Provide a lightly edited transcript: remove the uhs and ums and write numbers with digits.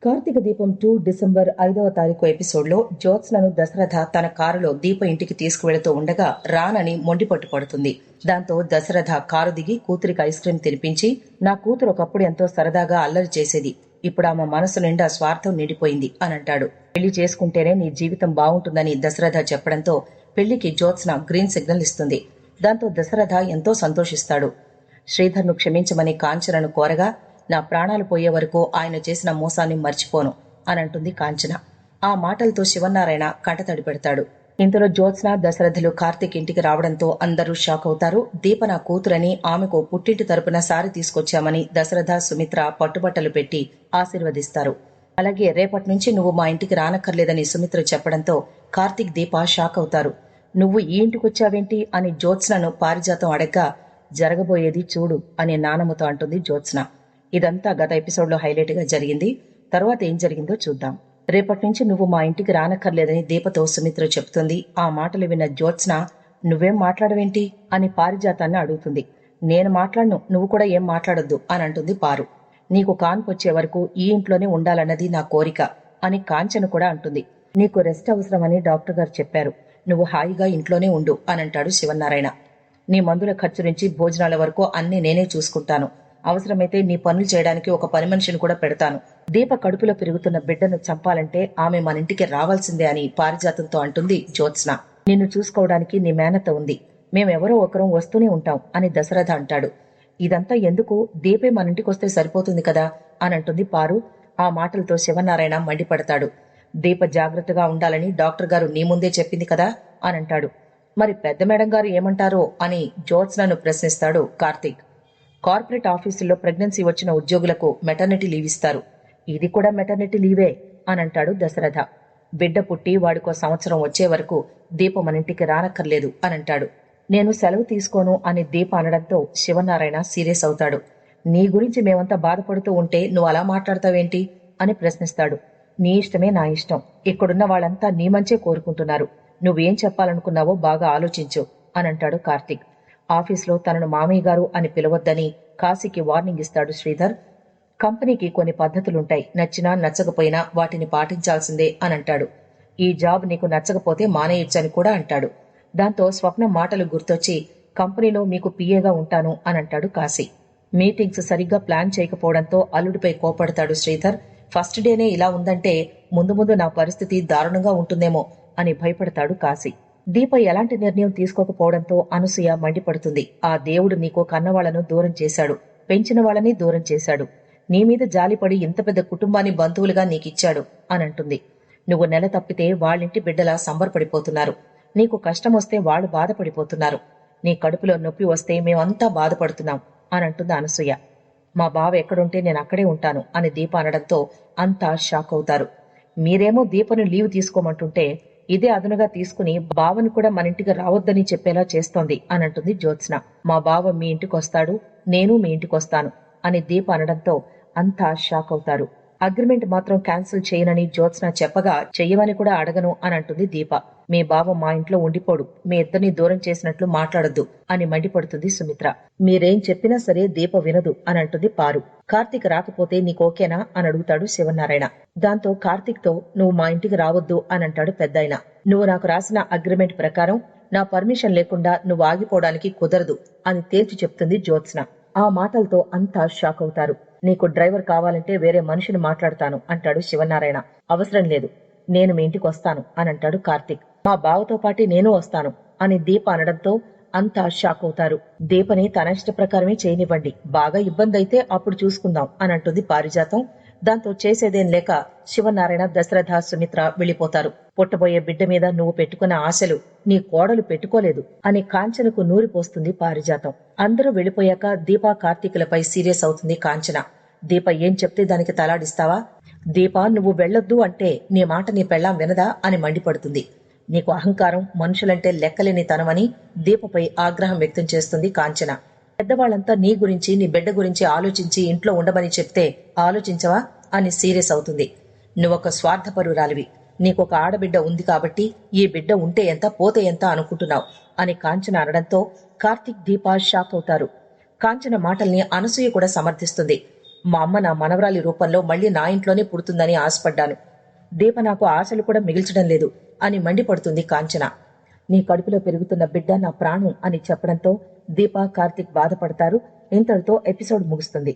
కార్తీక దీపం 2 డిసెంబర్ 5వ తారీఖు ఎపిసోడ్లో జ్యోత్స్నను దశరథ తన కారులో దీప ఇంటికి తీసుకువెళుతూ ఉండగా రానని మొండిపట్టు పడుతుంది. దాంతో దశరథ కారు దిగి కూతురికి ఐస్ క్రీం తినిపించి, నా కూతురు ఒకప్పుడు ఎంతో సరదాగా అల్లరి చేసేది, ఇప్పుడు ఆమె మనసు నిండా స్వార్థం నిండిపోయింది అని అంటాడు. పెళ్లి చేసుకుంటేనే నీ జీవితం బాగుంటుందని దశరథ చెప్పడంతో పెళ్లికి జ్యోత్స్న గ్రీన్ సిగ్నల్ ఇస్తుంది. దాంతో దశరథ ఎంతో సంతోషిస్తాడు. శ్రీధర్ను క్షమించమని కాంచనను కోరగా, నా ప్రాణాలు పోయే వరకు ఆయన చేసిన మోసాన్ని మర్చిపోను అని అంటుంది కాంచన. ఆ మాటలతో శివనారాయణ కంటతడి పెడతాడు. ఇంతలో జ్యోత్స్న, దశరథులు కార్తీక్ ఇంటికి రావడంతో అందరూ షాక్ అవుతారు. దీప నా కూతురని, ఆమెకు పుట్టింటి తరపున సారి తీసుకొచ్చామని దశరథ, సుమిత్ర పట్టుబట్టలు పెట్టి ఆశీర్వదిస్తారు. అలాగే రేపటి నుంచి నువ్వు మా ఇంటికి రానక్కర్లేదని సుమిత్ర చెప్పడంతో కార్తీక్, దీప షాక్ అవుతారు. నువ్వు ఈ ఇంటికొచ్చావేంటి అని జ్యోత్స్నను పారిజాతం అడగ్గా, జరగబోయేది చూడు అని నానమ్మతో అంటుంది జ్యోత్స్న. ఇదంతా గత ఎపిసోడ్లో హైలైట్ గా జరిగింది. తర్వాత ఏం జరిగిందో చూద్దాం. రేపటి నుంచి నువ్వు మా ఇంటికి రానక్కర్లేదని దీపతో సుమిత్ర చెప్తుంది. ఆ మాటలు విన్న జ్యోత్స్న, నువ్వేం మాట్లాడవేంటి అని పారిజాతాన్ని అడుగుతుంది. నేను మాట్లాడను, నువ్వు కూడా ఏం మాట్లాడొద్దు అని అంటుంది పారు. నీకు కాన్పు వచ్చే వరకు ఈ ఇంట్లోనే ఉండాలన్నది నా కోరిక అని కాంచన కూడా అంటుంది. నీకు రెస్ట్ అవసరమని డాక్టర్ గారు చెప్పారు, నువ్వు హాయిగా ఇంట్లోనే ఉండు అని అంటాడు శివనారాయణ. నీ మందుల ఖర్చు నుంచి భోజనాల వరకు అన్ని నేనే చూసుకుంటాను. అవసరమైతే నీ పనులు చేయడానికి ఒక పని మనిషిని కూడా పెడతాను. దీప కడుపులో పెరుగుతున్న బిడ్డను చంపాలంటే ఆమె మన ఇంటికి రావాల్సిందే అని పారిజాతంతో అంటుంది జ్యోత్స్న. నిన్ను చూసుకోవడానికి నీ మేనత్త ఉంది, మేమెవరో ఒకరం వస్తూనే ఉంటాం అని దశరథ అంటాడు. ఇదంతా ఎందుకు, దీపే మన ఇంటికొస్తే సరిపోతుంది కదా అని అంటుంది పారు. ఆ మాటలతో శివనారాయణ మండిపడతాడు. దీప జాగ్రత్తగా ఉండాలని డాక్టర్ గారు నీ ముందే చెప్పింది కదా అని అంటాడు. మరి పెద్ద మేడం గారు ఏమంటారో అని జ్యోత్స్నను ప్రశ్నిస్తాడు కార్తీక్. కార్పొరేట్ ఆఫీసుల్లో ప్రెగ్నెన్సీ వచ్చిన ఉద్యోగులకు మెటర్నిటీ లీవ్ ఇస్తారు, ఇది కూడా మెటర్నిటీ లీవే అని అంటాడు దశరథ. బిడ్డ పుట్టి వాడికో సంవత్సరం వచ్చే వరకు దీప మన ఇంటికి రానక్కర్లేదు అని అంటాడు. నేను సెలవు తీసుకోను అని దీప అనడంతో శివనారాయణ సీరియస్ అవుతాడు. నీ గురించి మేమంతా బాధపడుతూ ఉంటే నువ్వు అలా మాట్లాడతావేంటి అని ప్రశ్నిస్తాడు. నీ ఇష్టమే నా ఇష్టం, ఇక్కడున్న వాళ్ళంతా నీ మంచే కోరుకుంటున్నారు, నువ్వేం చెప్పాలనుకున్నావో బాగా ఆలోచించు అని అంటాడు కార్తీక్. ఆఫీస్లో తనను మామయ్య గారు అని పిలవద్దని కాశీకి వార్నింగ్ ఇస్తాడు శ్రీధర్. కంపెనీకి కొన్ని పద్ధతులుంటాయి, నచ్చినా నచ్చకపోయినా వాటిని పాటించాల్సిందే అని అంటాడు. ఈ జాబ్ నీకు నచ్చకపోతే మానేయొచ్చని కూడా అంటాడు. దాంతో స్వప్న మాటలు గుర్తొచ్చి, కంపెనీలో మీకు పిఏగా ఉంటాను అని అంటాడు కాశీ. మీటింగ్స్ సరిగ్గా ప్లాన్ చేయకపోవడంతో అల్లుడిపై కోపడతాడు శ్రీధర్. ఫస్ట్ డేనే ఇలా ఉందంటే ముందు ముందు నా పరిస్థితి దారుణంగా ఉంటుందేమో అని భయపడతాడు కాశీ. దీప ఎలాంటి నిర్ణయం తీసుకోకపోవడంతో అనసూయ మండిపడుతుంది. ఆ దేవుడు నీకు కన్నవాళ్లను దూరం చేశాడు, పెంచిన వాళ్ళని దూరం చేశాడు, నీ మీద జాలిపడి ఇంత పెద్ద కుటుంబాన్ని బంధువులుగా నీకిచ్చాడు అని అంటుంది. నువ్వు నెల తప్పితే వాళ్ళింటి బిడ్డలా సంబరపడిపోతున్నారు, నీకు కష్టం వస్తే వాళ్ళు బాధపడిపోతున్నారు, నీ కడుపులో నొప్పి వస్తే మేమంతా బాధపడుతున్నాం అని అంటుంది అనసూయ. మా బావ ఎక్కడుంటే నేను అక్కడే ఉంటాను అని దీప అనడంతో అంతా షాక్ అవుతారు. మీరేమో దీపను లీవ్ తీసుకోమంటుంటే ఇదే అదునుగా తీసుకుని బావను కూడా మన ఇంటికి రావద్దని చెప్పేలా చేస్తోంది అని అంటుంది జ్యోత్స్న. మా బావ మీ ఇంటికి వస్తాడు, నేను మీ ఇంటికి వస్తాను అని దీప అనడంతో అంతా షాక్ అవుతారు. అగ్రిమెంట్ మాత్రం క్యాన్సిల్ చేయనని జ్యోత్స్న చెప్పగా, చెయ్యమని కూడా అడగను అని అంటుంది దీప. మీ బావ మా ఇంట్లో ఉండిపోడు, మీ ఇద్దరిని దూరం చేసినట్లు మాట్లాడొద్దు అని మండిపడుతుంది సుమిత్ర. మీరేం చెప్పినా సరే దీప వినదు అని అంటుంది పారు. కార్తీక్ రాకపోతే నీకోకేనా అని అడుగుతాడు శివనారాయణ. దాంతో కార్తీక్ తో నువ్వు మా ఇంటికి రావద్దు అని అంటాడు పెద్దాయన. నువ్వు నాకు రాసిన అగ్రిమెంట్ ప్రకారం నా పర్మిషన్ లేకుండా నువ్వు ఆగిపోవడానికి కుదరదు అని తేల్చి చెప్తుంది జ్యోత్స్న. ఆ మాటలతో అంతా షాక్ అవుతారు. నీకు డ్రైవర్ కావాలంటే వేరే మనిషిని మాట్లాడతాను అంటాడు శివనారాయణ. అవసరం లేదు, నేను మీ ఇంటికి వస్తాను అని అంటాడు కార్తీక్. మా బావతో పాటు నేను వస్తాను అని దీప అనడంతో అంతా షాక్ అవుతారు. దీపని తన ఇష్ట ప్రకారమే చేయనివ్వండి, బాగా ఇబ్బంది అయితే అప్పుడు చూసుకుందాం అని అంటుంది పారిజాతం. దాంతో చేసేదేం లేక శివనారాయణ, దశరథ, సుమిత్ర వెళ్లిపోతారు. పుట్టబోయే బిడ్డ మీద నువ్వు పెట్టుకున్న ఆశలు నీ కోడలు పెట్టుకోలేదు అని కాంచనకు నూరిపోస్తుంది పారిజాతం. అందరూ వెళ్లిపోయాక దీప, కార్తీకులపై సీరియస్ అవుతుంది కాంచన. దీప ఏం చెప్తే దానికి తలాడిస్తావా? దీప, నువ్వు వెళ్లొద్దు అంటే నీ మాట నీ పెళ్ళాం వినదా అని మండిపడుతుంది. నీకు అహంకారం, మనుషులంటే లెక్కలేని తనమని దీపపై ఆగ్రహం వ్యక్తం చేస్తుంది కాంచన. పెద్దవాళ్లంతా నీ గురించి, నీ బిడ్డ గురించి ఆలోచించి ఇంట్లో ఉండమని చెప్తే ఆలోచించవా అని సీరియస్ అవుతుంది. నువ్వొక స్వార్థపరురాలివి, నీకొక ఆడబిడ్డ ఉంది కాబట్టి ఈ బిడ్డ ఉంటే ఎంత పోతే ఎంత అనుకుంటున్నావు అని కాంచన అనడంతో కార్తీక్, దీప షాక్ అవుతారు. కాంచన మాటల్ని అనసూయ కూడా సమర్థిస్తుంది. మా అమ్మ నా మనవరాలి రూపంలో మళ్ళీ నా ఇంట్లోనే పుడుతుందని ఆశపడ్డాను. దీప నాకు ఆశలు కూడా మిగిల్చడం లేదు అని మండిపడుతుంది కాంచన. నీ కడుపులో పెరుగుతున్న బిడ్డ నా ప్రాణం అని చెప్పడంతో దీప, కార్తీక్ బాధపడతారు. ఇంతటితో ఎపిసోడ్ ముగుస్తుంది.